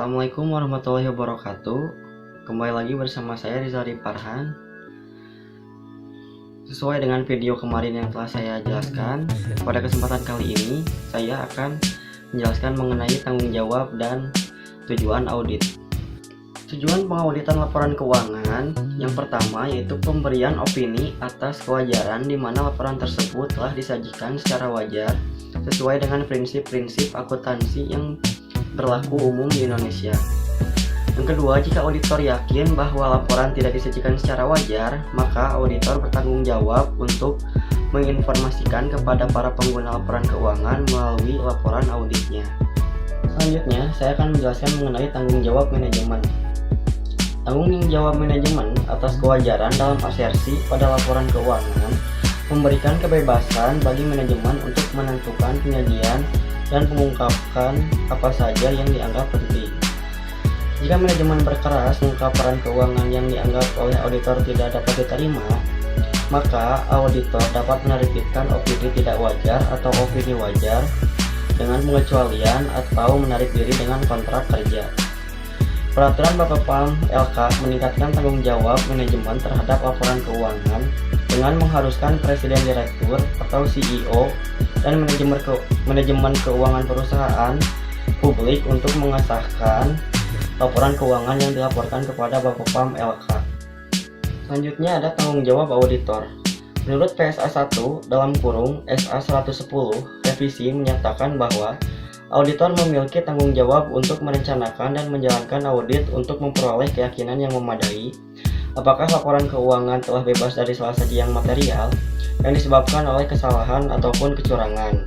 Assalamualaikum warahmatullahi wabarakatuh. Kembali lagi bersama saya Rizari Farhan. Sesuai dengan video kemarin yang telah saya jelaskan, pada kesempatan kali ini saya akan menjelaskan mengenai tanggung jawab dan tujuan audit. Tujuan pengauditan laporan keuangan yang pertama yaitu pemberian opini atas kewajaran di mana laporan tersebut telah disajikan secara wajar sesuai dengan prinsip-prinsip akuntansi yang berlaku umum di Indonesia. Yang kedua, jika auditor yakin bahwa laporan tidak disajikan secara wajar, maka auditor bertanggung jawab untuk menginformasikan kepada para pengguna laporan keuangan melalui laporan auditnya. Selanjutnya, saya akan menjelaskan mengenai tanggung jawab manajemen. Tanggung jawab manajemen atas kewajaran dalam asersi pada laporan keuangan memberikan kebebasan bagi manajemen untuk menentukan penyajian dan mengungkapkan apa saja yang dianggap penting. Jika manajemen berkeras mengungkap laporan keuangan yang dianggap oleh auditor tidak dapat diterima, maka auditor dapat menerbitkan opini tidak wajar atau opini wajar dengan pengecualian atau menarik diri dengan kontrak kerja. Peraturan Bapepam LK meningkatkan tanggung jawab manajemen terhadap laporan keuangan dengan mengharuskan presiden direktur atau CEO dan manajemen keuangan perusahaan publik untuk mengesahkan laporan keuangan yang dilaporkan kepada Bapepam LK. Selanjutnya ada tanggung jawab auditor. Menurut PSA 1 (SA 110) revisi menyatakan bahwa auditor memiliki tanggung jawab untuk merencanakan dan menjalankan audit untuk memperoleh keyakinan yang memadai apakah laporan keuangan telah bebas dari salah saji yang material yang disebabkan oleh kesalahan ataupun kecurangan.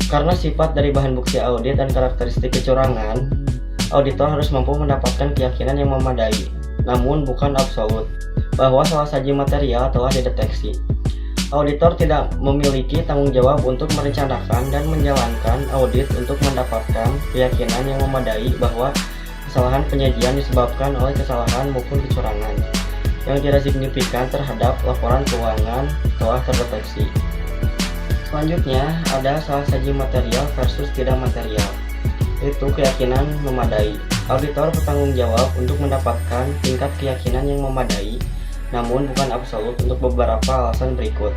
Karena sifat dari bahan bukti audit dan karakteristik kecurangan, auditor harus mampu mendapatkan keyakinan yang memadai, namun bukan absolut, bahwa salah saji material telah dideteksi. Auditor tidak memiliki tanggung jawab untuk merencanakan dan menjalankan audit untuk mendapatkan keyakinan yang memadai bahwa kesalahan penyajian disebabkan oleh kesalahan maupun kecurangan yang tidak signifikan terhadap laporan keuangan telah terdeteksi. Selanjutnya ada salah saji material versus tidak material, yaitu keyakinan memadai. Auditor bertanggung jawab untuk mendapatkan tingkat keyakinan yang memadai, namun bukan absolut untuk beberapa alasan berikut.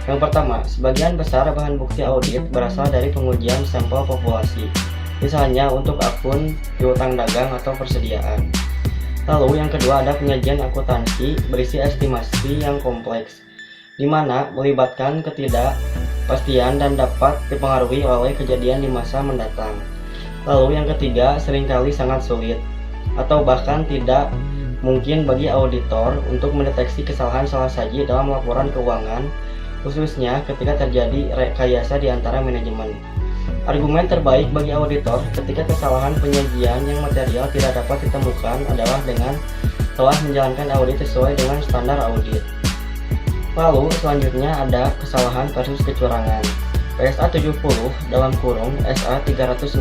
Yang pertama, sebagian besar bahan bukti audit berasal dari pengujian sampel populasi, misalnya untuk akun piutang dagang atau persediaan. Lalu yang kedua ada penyajian akuntansi berisi estimasi yang kompleks, di mana melibatkan ketidakpastian dan dapat dipengaruhi oleh kejadian di masa mendatang. Lalu yang ketiga seringkali sangat sulit, atau bahkan tidak mungkin bagi auditor untuk mendeteksi kesalahan salah saji dalam laporan keuangan, khususnya ketika terjadi rekayasa di antara manajemen. Argumen terbaik bagi auditor ketika kesalahan penyajian yang material tidak dapat ditemukan adalah dengan telah menjalankan audit sesuai dengan standar audit. Lalu selanjutnya ada kesalahan versus kecurangan. PSA 70 (SA 316)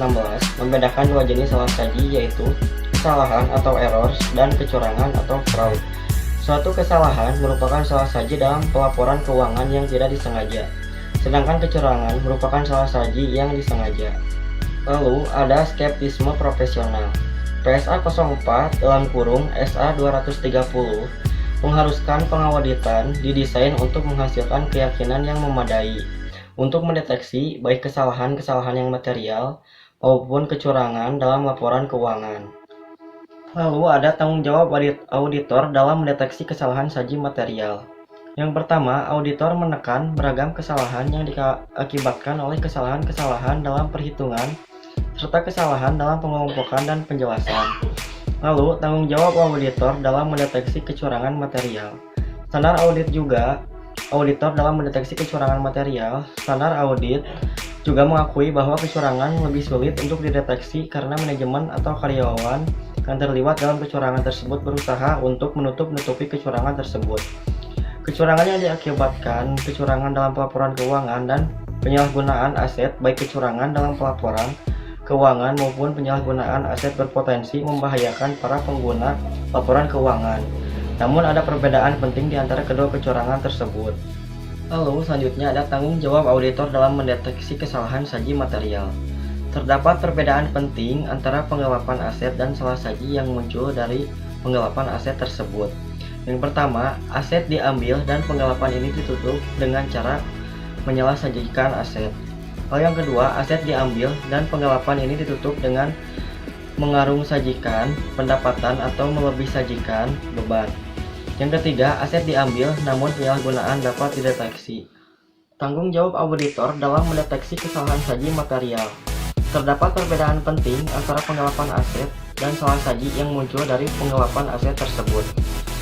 membedakan dua jenis salah saji, yaitu kesalahan atau errors dan kecurangan atau fraud. Suatu kesalahan merupakan salah saji dalam pelaporan keuangan yang tidak disengaja, sedangkan kecurangan merupakan salah saji yang disengaja. Lalu ada skeptisme profesional. PSA 04 (SA 230) mengharuskan pengauditan didesain untuk menghasilkan keyakinan yang memadai untuk mendeteksi baik kesalahan-kesalahan yang material maupun kecurangan dalam laporan keuangan. Lalu ada tanggung jawab auditor dalam mendeteksi kesalahan saji material. Yang pertama, auditor menekan beragam kesalahan yang diakibatkan oleh kesalahan-kesalahan dalam perhitungan serta kesalahan dalam pengumpulan dan penjelasan. Lalu, tanggung jawab auditor dalam mendeteksi kecurangan material. Standar audit juga auditor dalam mendeteksi kecurangan material. Standar audit juga mengakui bahwa kecurangan lebih sulit untuk dideteksi karena manajemen atau karyawan yang terlibat dalam kecurangan tersebut berusaha untuk menutup-nutupi kecurangan tersebut. Kecurangan yang diakibatkan kecurangan dalam pelaporan keuangan dan penyalahgunaan aset, baik kecurangan dalam pelaporan keuangan maupun penyalahgunaan aset berpotensi membahayakan para pengguna laporan keuangan. Namun ada perbedaan penting di antara kedua kecurangan tersebut. Lalu selanjutnya ada tanggung jawab auditor dalam mendeteksi kesalahan saji material. Terdapat perbedaan penting antara penggelapan aset dan salah saji yang muncul dari penggelapan aset tersebut. Yang pertama, aset diambil dan penggelapan ini ditutup dengan cara menyalah-sajikan aset. Lalu yang kedua, aset diambil dan penggelapan ini ditutup dengan mengarung sajikan pendapatan atau melebih sajikan beban. Yang ketiga, aset diambil namun penyalahgunaan dapat dideteksi. Tanggung jawab auditor dalam mendeteksi kesalahan saji material. Terdapat perbedaan penting antara penggelapan aset dan salah saji yang muncul dari penggelapan aset tersebut.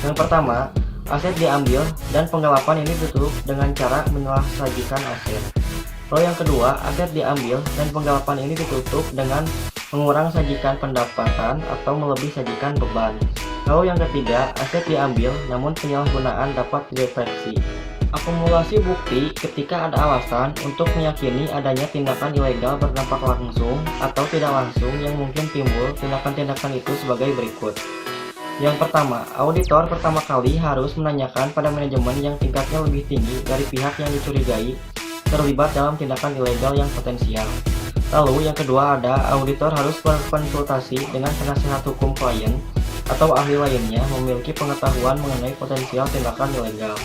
Yang pertama, aset diambil dan penggelapan ini ditutup dengan cara menyalah-sajikan aset. Lalu yang kedua, aset diambil dan penggelapan ini ditutup dengan mengurang sajikan pendapatan atau melebih sajikan beban. Lalu yang ketiga, aset diambil namun penyalahgunaan dapat dideteksi. Akumulasi bukti ketika ada alasan untuk meyakini adanya tindakan ilegal berdampak langsung atau tidak langsung yang mungkin timbul tindakan-tindakan itu sebagai berikut. Yang pertama, auditor pertama kali harus menanyakan pada manajemen yang tingkatnya lebih tinggi dari pihak yang dicurigai terlibat dalam tindakan ilegal yang potensial. Lalu yang kedua ada auditor harus berkonsultasi dengan penasehat hukum klien atau ahli lainnya memiliki pengetahuan mengenai potensial tindakan ilegal.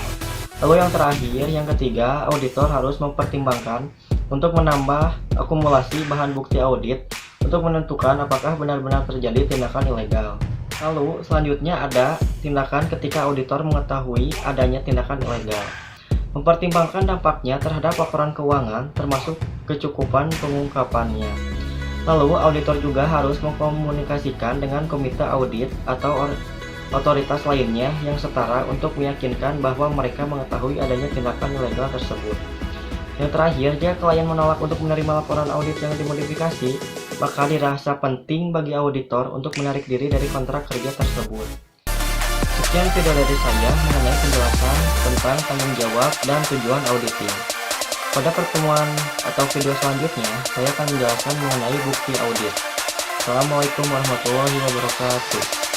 Lalu yang terakhir, yang ketiga, auditor harus mempertimbangkan untuk menambah akumulasi bahan bukti audit untuk menentukan apakah benar-benar terjadi tindakan ilegal. Lalu selanjutnya ada tindakan ketika auditor mengetahui adanya tindakan ilegal. Mempertimbangkan dampaknya terhadap laporan keuangan termasuk kecukupan pengungkapannya. Lalu auditor juga harus mengkomunikasikan dengan komite audit atau otoritas lainnya yang setara untuk meyakinkan bahwa mereka mengetahui adanya tindakan ilegal tersebut. Yang terakhir, jika klien menolak untuk menerima laporan audit yang dimodifikasi, maka dirasa penting bagi auditor untuk menarik diri dari kontrak kerja tersebut. Sekian video dari saya mengenai penjelasan tentang tanggung jawab dan tujuan auditing. Pada pertemuan atau video selanjutnya, saya akan menjelaskan mengenai bukti audit. Assalamualaikum warahmatullahi wabarakatuh.